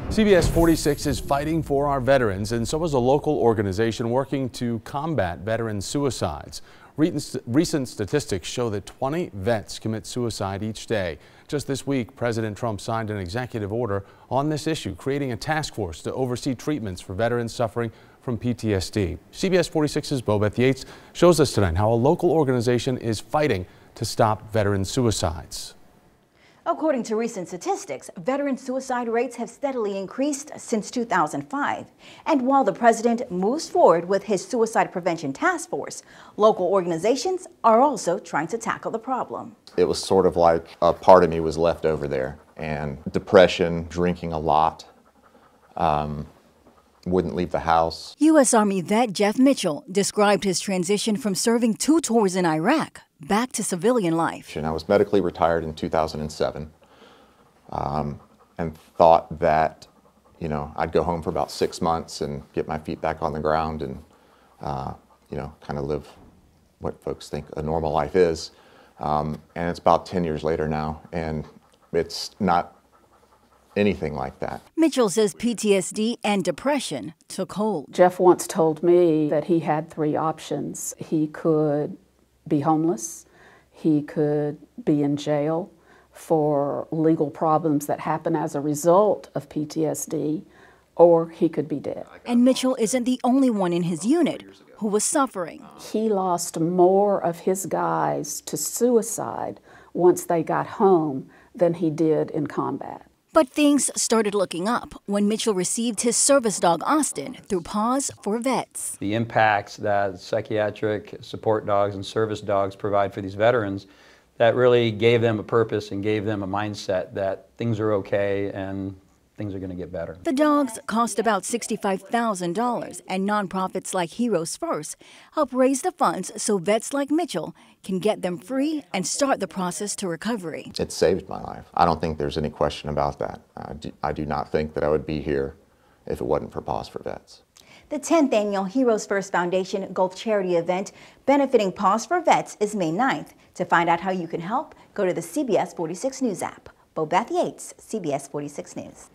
CBS 46 is fighting for our veterans, and so is a local organization working to combat veteran suicides. Recent statistics show that 20 vets commit suicide each day. Just this week, President Trump signed an executive order on this issue, creating a task force to oversee treatments for veterans suffering from PTSD. CBS 46's Beth Yates shows us tonight how a local organization is fighting to stop veteran suicides. According to recent statistics, veteran suicide rates have steadily increased since 2005. And while the president moves forward with his suicide prevention task force, local organizations are also trying to tackle the problem. It was sort of like a part of me was left over there, and depression, drinking a lot, wouldn't leave the house. U.S. Army vet Jeff Mitchell described his transition from serving 2 tours in Iraq back to civilian life. And I was medically retired in 2007 and thought that, I'd go home for about 6 months and get my feet back on the ground and, kind of live what folks think a normal life is. And it's about 10 years later now, and it's not anything like that. Mitchell says PTSD and depression took hold. Jeff once told me that he had 3 options. He could be homeless, he could be in jail for legal problems that happen as a result of PTSD, or he could be dead. And Mitchell isn't the only one in his unit who was suffering. He lost more of his guys to suicide once they got home than he did in combat. But things started looking up when Mitchell received his service dog, Austin, through Paws4Vets. The impacts that psychiatric support dogs and service dogs provide for these veterans, that really gave them a purpose and gave them a mindset that things are okay and things are going to get better. The dogs cost about $65,000, and nonprofits like Heroes First help raise the funds so vets like Mitchell can get them free and start the process to recovery. It saved my life. I don't think there's any question about that. I do not think that I would be here if it wasn't for Paws4Vets. The 10th annual Heroes First Foundation Golf Charity event benefiting Paws4Vets is May 9th. To find out how you can help, go to the CBS 46 News app. Beth Yates, CBS 46 News.